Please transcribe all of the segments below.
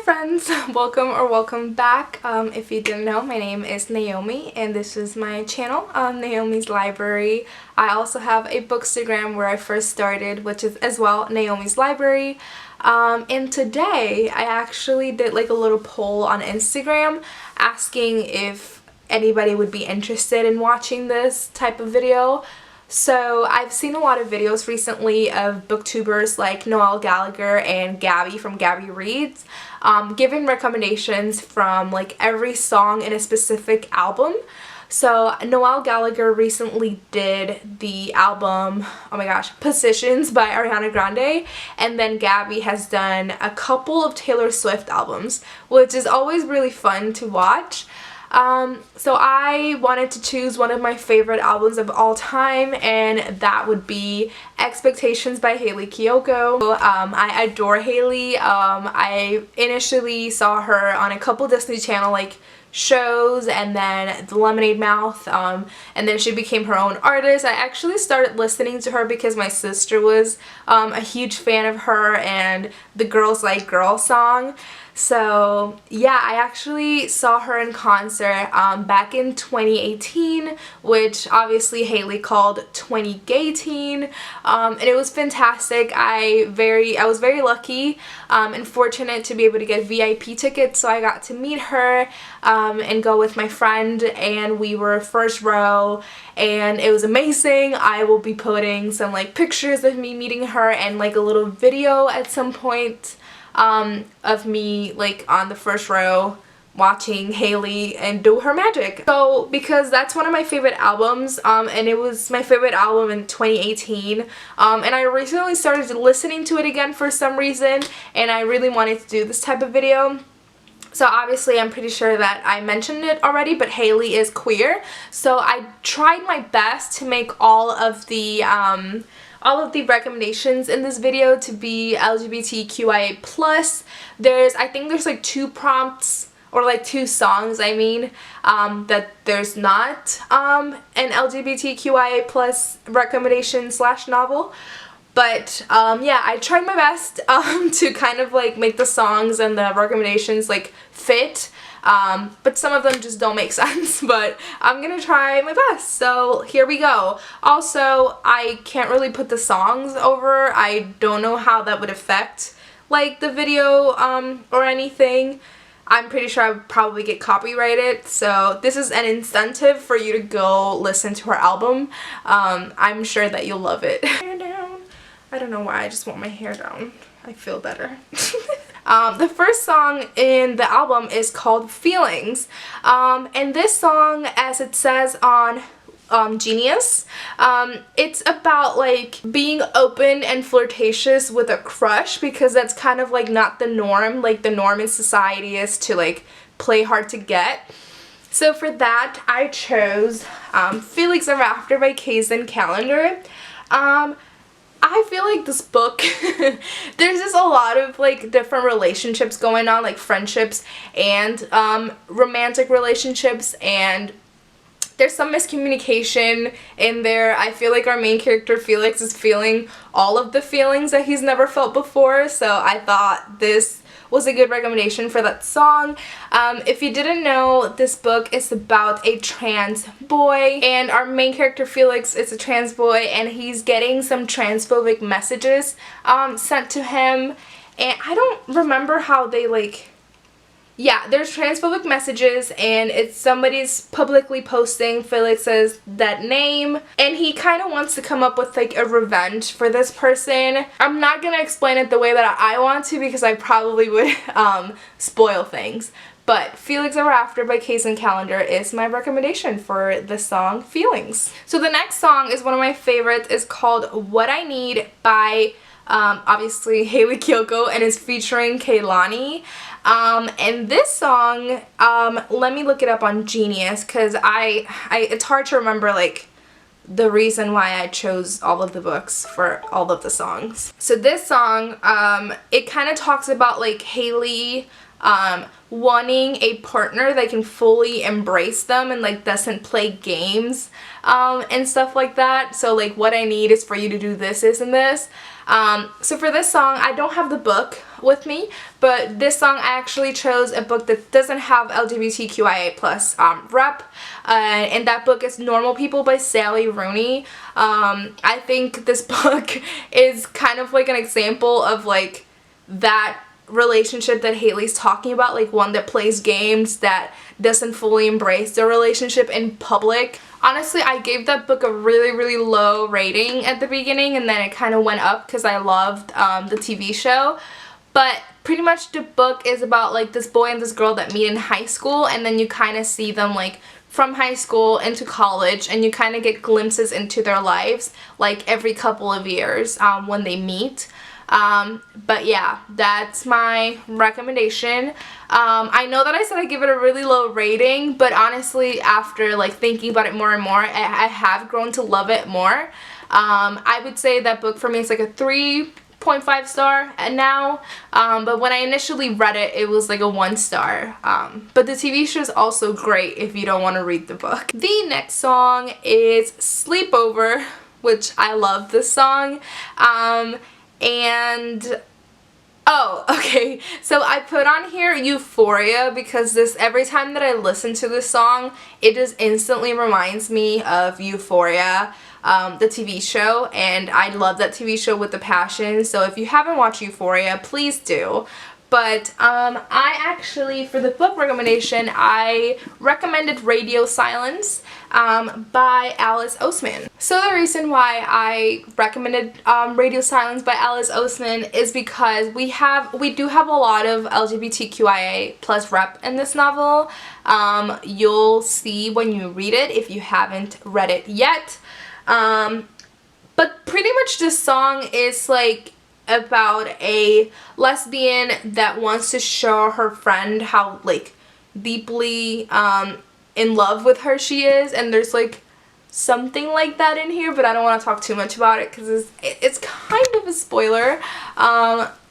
friends, welcome back. If you didn't know, my name is Naomi and this is my channel, Naomi's Library. I also have a bookstagram where I first started, which is as well Naomi's Library. And today I actually did like a little poll on Instagram asking if anybody would be interested in watching this type of video. So I've seen a lot of videos recently of booktubers like Noel Gallagher and Gabby from Gabby Reads giving recommendations from like every song in a specific album. So Noel Gallagher recently did the album, oh my gosh, Positions by Ariana Grande, and then Gabby has done a couple of Taylor Swift albums, which is always really fun to watch. So I wanted to choose one of my favorite albums of all time, and that would be Expectations by Hayley Kiyoko. I adore Hayley. I initially saw her on a couple Disney Channel like shows and then The Lemonade Mouth, and then she became her own artist. I actually started listening to her because my sister was a huge fan of her and the Girls Like Girls song. So yeah, I actually saw her in concert back in 2018, which obviously Hayley called 20gayteen, and it was fantastic. I was very lucky and fortunate to be able to get VIP tickets, so I got to meet her and go with my friend, and we were first row, and it was amazing. I will be putting some like pictures of me meeting her and like a little video at some point of me like on the first row watching Hayley and do her magic. So because that's one of my favorite albums, and it was my favorite album in 2018, and I recently started listening to it again for some reason, and I really wanted to do this type of video. So obviously I'm pretty sure that I mentioned it already, but Hayley is queer, so I tried my best to make all of the recommendations in this video to be LGBTQIA+. I think there's like 2 prompts, or like 2 songs, I mean, that there's not an LGBTQIA+ recommendation / novel. But yeah, I tried my best to kind of like make the songs and the recommendations like fit. But some of them just don't make sense, but I'm gonna try my best, so here we go. Also, I can't really put the songs over. I don't know how that would affect like the video or anything. I'm pretty sure I would probably get copyrighted, so this is an incentive for you to go listen to her album. I'm sure that you'll love it. Hair down. I don't know why, I just want my hair down. I feel better. The first song in the album is called Feelings, and this song, as it says on Genius, it's about like being open and flirtatious with a crush, because that's kind of like not the norm. Like the norm in society is to like play hard to get. So for that I chose Felix Ever After by Kaysen Calendar. I feel like this book, there's just a lot of like different relationships going on, like friendships and romantic relationships, and there's some miscommunication in there. I feel like our main character Felix is feeling all of the feelings that he's never felt before, so I thought this was a good recommendation for that song. If you didn't know, this book is about a trans boy, and our main character Felix is a trans boy, and he's getting some transphobic messages sent to him, and I don't remember how they like... Yeah, there's transphobic messages, and it's somebody's publicly posting Felix's that name, and he kind of wants to come up with like a revenge for this person. I'm not gonna explain it the way that I want to, because I probably would spoil things. But Felix Ever After by Kaysen Calendar is my recommendation for the song Feelings. So the next song is one of my favorites. It's called What I Need by obviously Hayley Kiyoko, and is featuring Kehlani. And this song, let me look it up on Genius, because it's hard to remember like the reason why I chose all of the books for all of the songs. So this song, it kind of talks about like Hayley wanting a partner that can fully embrace them and like doesn't play games and stuff like that. So like what I need is for you to do this and this. So for this song, I don't have the book, with me, but this song I actually chose a book that doesn't have LGBTQIA plus rep, and that book is Normal People by Sally Rooney. I think this book is kind of like an example of like that relationship that Hayley's talking about, like one that plays games, that doesn't fully embrace the relationship in public. Honestly, I gave that book a really low rating at the beginning, and then it kind of went up because I loved the TV show. But pretty much the book is about like this boy and this girl that meet in high school, and then you kind of see them like from high school into college, and you kind of get glimpses into their lives like every couple of years when they meet. But yeah, that's my recommendation. I know that I said I give it a really low rating, but honestly, after like thinking about it more and more, I have grown to love it more. I would say that book for me is like a 3.5 star now, but when I initially read it, it was like a 1 star. But the TV show is also great if you don't want to read the book. The next song is Sleepover, which I love this song. And oh, okay, so I put on here Euphoria because every time that I listen to this song, it just instantly reminds me of Euphoria, the TV show, and I love that TV show with a passion. So if you haven't watched Euphoria, please do. But I actually, for the book recommendation, I recommended Radio Silence by Alice Oseman. So the reason why I recommended Radio Silence by Alice Oseman is because we do have a lot of LGBTQIA plus rep in this novel. You'll see when you read it if you haven't read it yet. But pretty much this song is like about a lesbian that wants to show her friend how like deeply in love with her she is, and there's like something like that in here, but I don't want to talk too much about it because it's kind of a spoiler.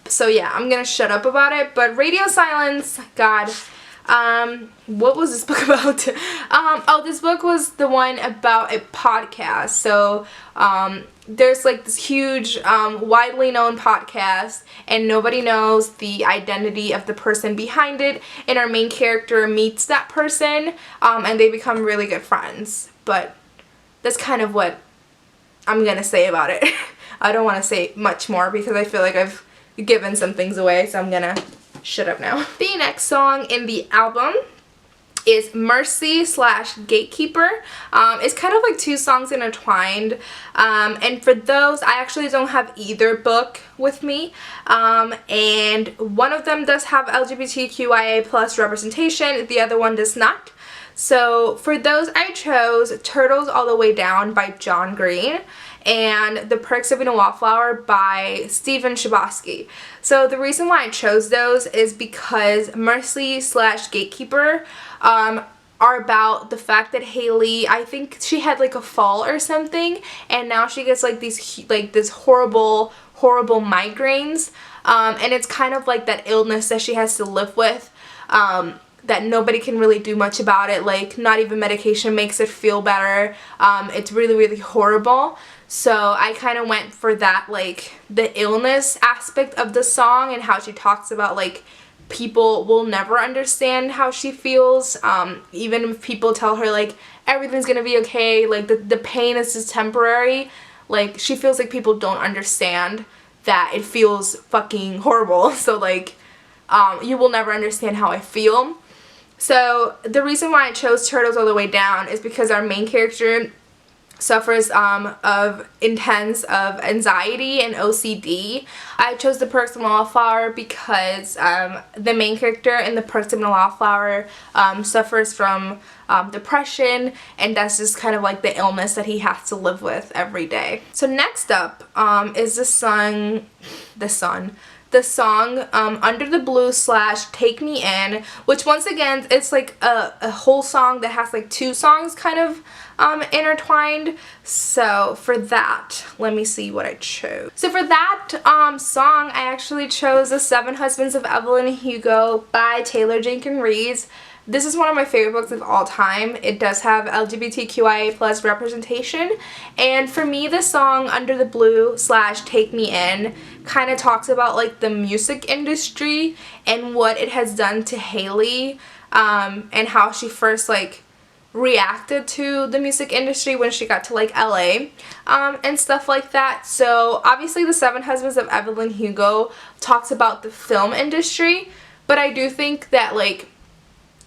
So yeah, I'm gonna shut up about it. But Radio Silence, God, what was this book about? Oh, this book was the one about a podcast. So there's like this huge widely known podcast, and nobody knows the identity of the person behind it, and our main character meets that person, and they become really good friends. But that's kind of what I'm gonna say about it. I don't want to say much more because I feel like I've given some things away, so I'm gonna shut up now. The next song in the album is Mercy / Gatekeeper. It's kind of like 2 songs intertwined, and for those, I actually don't have either book with me, and one of them does have LGBTQIA plus representation, the other one does not. So for those, I chose Turtles All the Way Down by John Green and The Perks of Being a Wallflower by Stephen Chbosky. So the reason why I chose those is because Mercy / Gatekeeper are about the fact that Hayley, I think she had like a fall or something, and now she gets like this horrible migraines, and it's kind of like that illness that she has to live with, that nobody can really do much about it, like not even medication makes it feel better. It's really horrible. So I kind of went for that, like the illness aspect of the song, and how she talks about like people will never understand how she feels, even if people tell her like everything's gonna be okay, like the pain is just temporary. Like she feels like people don't understand that it feels fucking horrible. So like you will never understand how I feel. So the reason why I chose Turtles All the Way Down is because our main character suffers of intense anxiety and OCD. I chose The Perks of Being a Wallflower because the main character in The Perks of Being a Wallflower suffers from depression, and that's just kind of like the illness that he has to live with every day. So next up is the song Under the Blue / Take Me In, which once again, it's like a whole song that has like 2 songs kind of intertwined. So for that, let me see what I chose. So for that song, I actually chose The 7 Husbands of Evelyn Hugo by Taylor Jenkins Reid. This is one of my favorite books of all time. It does have LGBTQIA plus representation, and for me the song Under the Blue / Take Me In kind of talks about like the music industry and what it has done to Hayley, and how she first like reacted to the music industry when she got to like LA, and stuff like that. So obviously the Seven Husbands of Evelyn Hugo talks about the film industry, but I do think that like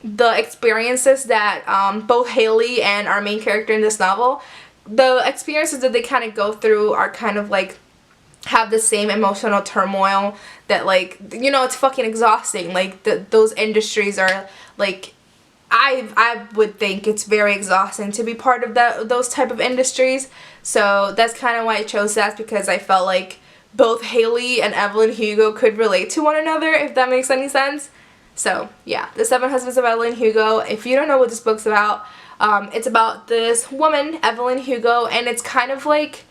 the experiences that both Hayley and our main character in this novel, the experiences that they kind of go through are kind of like have the same emotional turmoil that, like, you know, it's fucking exhausting. Like those industries are like, I would think it's very exhausting to be part of those type of industries. So that's kind of why I chose that, because I felt like both Hayley and Evelyn Hugo could relate to one another, if that makes any sense. So yeah, The Seven Husbands of Evelyn Hugo. If you don't know what this book's about, it's about this woman, Evelyn Hugo, and it's kind of like,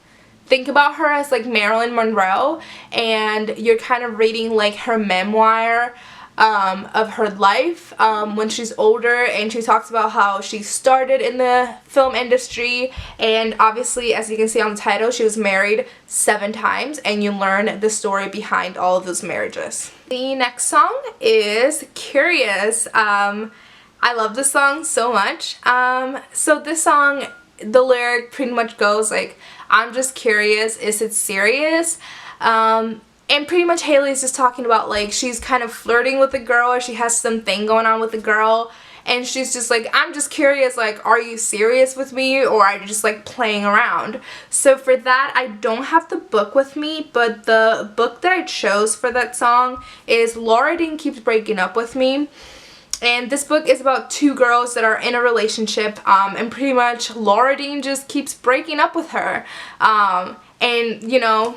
think about her as like Marilyn Monroe, and you're kind of reading like her memoir of her life when she's older, and she talks about how she started in the film industry, and obviously, as you can see on the title, she was married 7 times, and you learn the story behind all of those marriages. The next song is Curious. I love this song so much. So this song, the lyric pretty much goes like, I'm just curious, is it serious? And pretty much Hayley's just talking about like she's kind of flirting with a girl, or she has something going on with a girl, and she's just like, I'm just curious, like, are you serious with me, or are you just like playing around? So for that, I don't have the book with me, but the book that I chose for that song is Laura Dean Keeps Breaking Up With Me. And this book is about 2 girls that are in a relationship, and pretty much Laura Dean just keeps breaking up with her. And you know,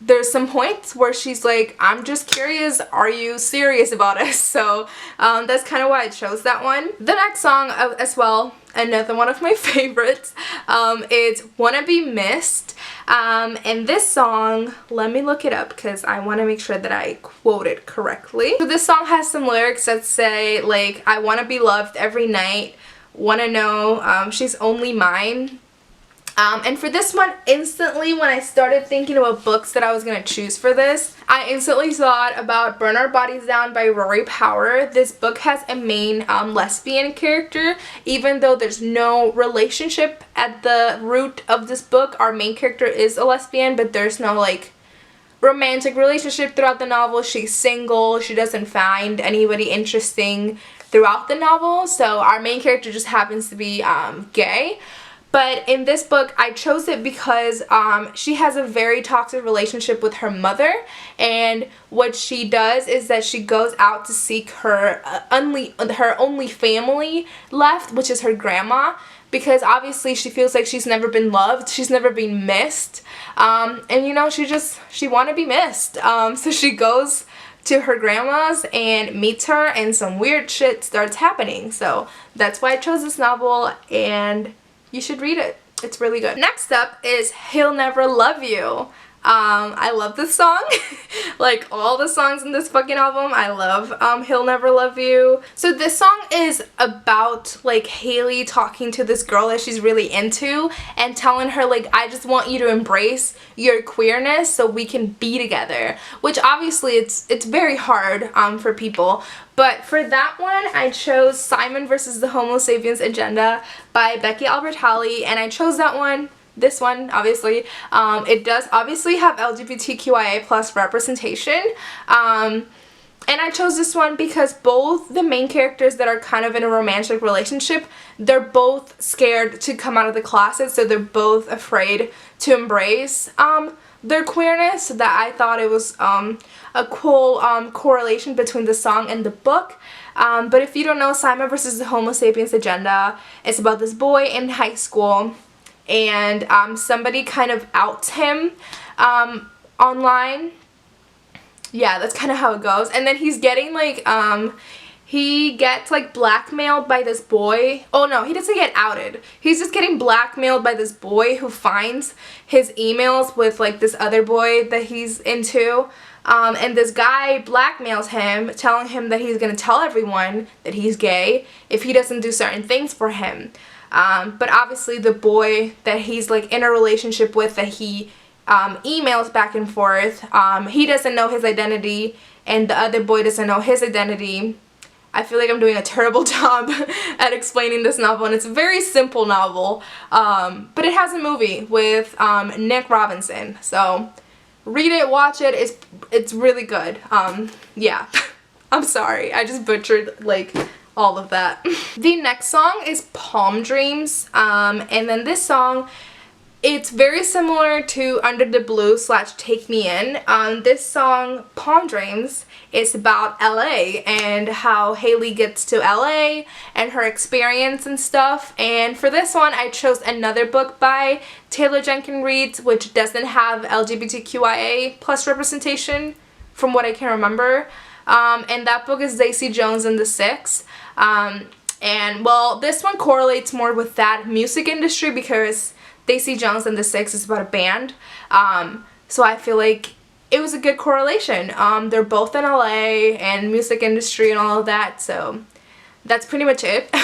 there's some points where she's like, I'm just curious, are you serious about us? So that's kind of why I chose that one. The next song as well, another one of my favorites, is Wanna Be Missed. And this song, let me look it up because I want to make sure that I quote it correctly. So this song has some lyrics that say like, I want to be loved every night, want to know she's only mine. And for this one, instantly when I started thinking about books that I was going to choose for this, I instantly thought about Burn Our Bodies Down by Rory Power. This book has a main lesbian character, even though there's no relationship at the root of this book. Our main character is a lesbian, but there's no like romantic relationship throughout the novel. She's single, she doesn't find anybody interesting throughout the novel, so our main character just happens to be gay. But in this book, I chose it because she has a very toxic relationship with her mother, and what she does is that she goes out to seek her only family left, which is her grandma, because obviously she feels like she's never been loved, she's never been missed, and you know, she want to be missed. So she goes to her grandma's and meets her, and some weird shit starts happening. So that's why I chose this novel, and you should read it. It's really good. Next up is He'll Never Love You. I love this song. Like all the songs in this fucking album, I love He'll Never Love You. So this song is about like Hayley talking to this girl that she's really into and telling her like, I just want you to embrace your queerness so we can be together. Which obviously it's very hard for people. But for that one, I chose Simon vs. the Homo Sapiens Agenda by Becky Albertalli, and I chose that one. This one, obviously, it does obviously have LGBTQIA plus representation, and I chose this one because both the main characters that are kind of in a romantic relationship, they're both scared to come out of the closet, so they're both afraid to embrace their queerness. So that I thought it was a cool correlation between the song and the book. But if you don't know, Simon vs. the Homo Sapiens Agenda, it's about this boy in high school, and somebody kind of outs him online. Yeah, that's kind of how it goes. And then he's getting like he gets like blackmailed by this boy. Oh no, he doesn't get outed. He's just getting blackmailed by this boy who finds his emails with like this other boy that he's into. and this guy blackmails him, telling him that he's gonna tell everyone that he's gay if he doesn't do certain things for him. But obviously the boy that he's like in a relationship with, that he emails back and forth, he doesn't know his identity, and the other boy doesn't know his identity. I feel like I'm doing a terrible job at explaining this novel, and it's a very simple novel, but it has a movie with Nick Robinson, so read it, watch it, it's really good. Yeah, I'm sorry, I just butchered like all of that. The next song is Palm Dreams, and then this song, it's very similar to Under the Blue / Take Me In. This song, Palm Dreams, is about LA and how Hayley gets to LA and her experience and stuff. And for this one, I chose another book by Taylor Jenkins Reid, which doesn't have LGBTQIA plus representation from what I can remember. And that book is Daisy Jones and the Six. And well, this one correlates more with that music industry because Daisy Jones and the Six is about a band, so I feel like it was a good correlation. They're both in LA and music industry and all of that, so that's pretty much it.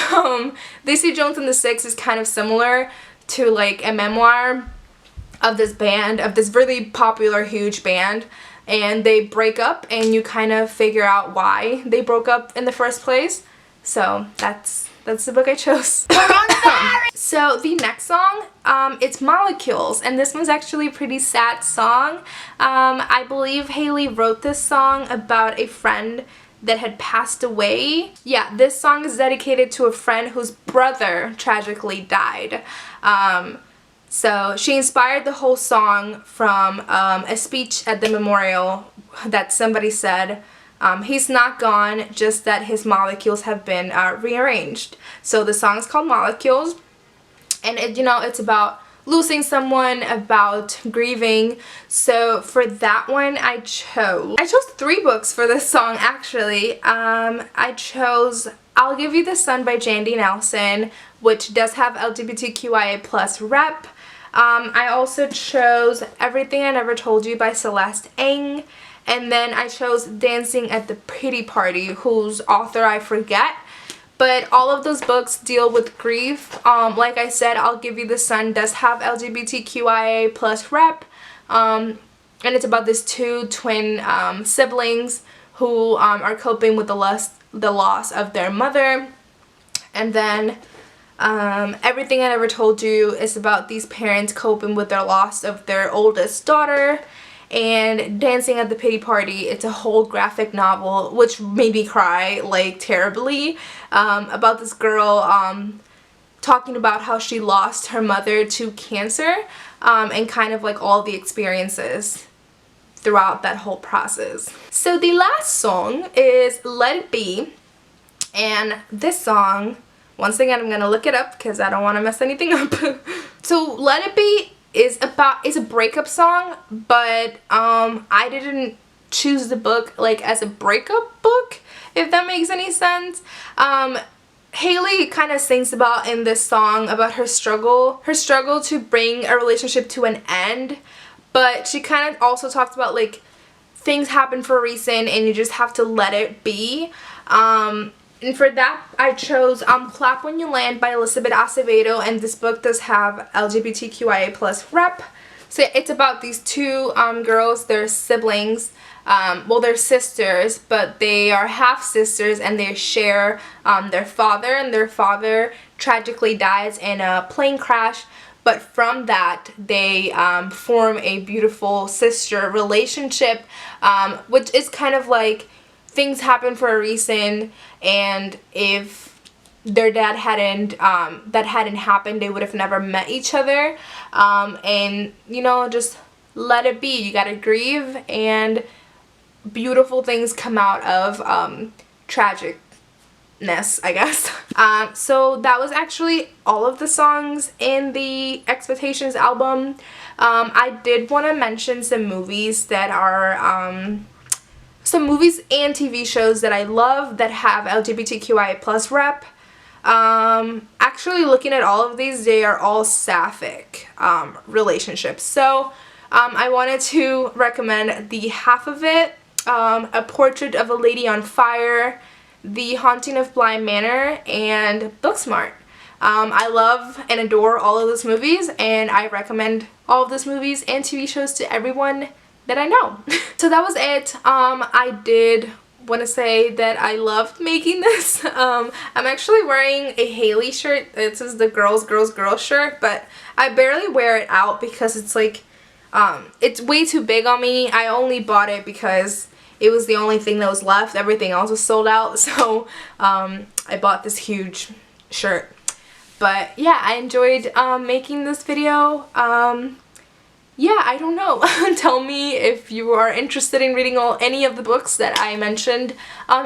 Daisy Jones and the Six is kind of similar to like a memoir of this band, of this really popular, huge band, and they break up and you kind of figure out why they broke up in the first place. So that's the book I chose. So the next song, it's Molecules, and this one's actually a pretty sad song. I believe Hayley wrote this song about a friend that had passed away. Yeah, this song is dedicated to a friend whose brother tragically died. So she inspired the whole song from a speech at the memorial that somebody said, he's not gone, just that his molecules have been rearranged. So the song is called Molecules, and it's about losing someone, about grieving. So for that one, I chose 3 books for this song actually. I chose I'll Give You the Sun by Jandy Nelson, which does have LGBTQIA plus rep. I also chose Everything I Never Told You by Celeste Ng. And then I chose Dancing at the Pity Party, whose author I forget. But all of those books deal with grief. Like I said, I'll Give You the Sun does have LGBTQIA plus rep. And it's about these 2 twin siblings who are coping with the loss of their mother. And then Everything I Never Told You is about these parents coping with their loss of their oldest daughter. And Dancing at the Pity Party, it's a whole graphic novel which made me cry like terribly, about this girl talking about how she lost her mother to cancer, and kind of like all the experiences throughout that whole process. So the last song is Let It Be, and this song, once again I'm gonna look it up because I don't want to mess anything up. So Let It Be is a breakup song, but I didn't choose the book like as a breakup book, if that makes any sense. Hayley kind of sings about in this song about her struggle to bring a relationship to an end, but she kind of also talks about like things happen for a reason and you just have to let it be. And for that, I chose Clap When You Land by Elizabeth Acevedo, and this book does have LGBTQIA plus rep. So it's about these 2 girls, they're siblings, well they're sisters, but they are half-sisters and they share their father, and their father tragically dies in a plane crash. But from that, they form a beautiful sister relationship, which is kind of like things happen for a reason, and if their dad hadn't happened, they would have never met each other, and just let it be. You gotta grieve, and beautiful things come out of tragicness, I guess. So that was actually all of the songs in the Expectations album. I did want to mention some movies that are some movies and TV shows that I love that have LGBTQIA plus rep. Actually looking at all of these, they are all sapphic relationships. So I wanted to recommend The Half of It A Portrait of a Lady on Fire, The Haunting of Bly Manor, and Booksmart. I love and adore all of those movies, and I recommend all of those movies and TV shows to everyone that I know. So that was it. I did want to say that I loved making this. I'm actually wearing a Hayley shirt. This is the girls shirt, but I barely wear it out because it's like, it's way too big on me. I only bought it because it was the only thing that was left. Everything else was sold out, so I bought this huge shirt. But yeah, I enjoyed making this video. Yeah, I don't know. Tell me if you are interested in reading any of the books that I mentioned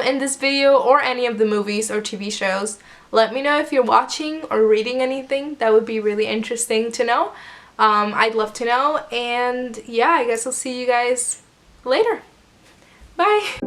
in this video, or any of the movies or TV shows. Let me know if you're watching or reading anything. That would be really interesting to know. I'd love to know. And yeah, I guess I'll see you guys later. Bye!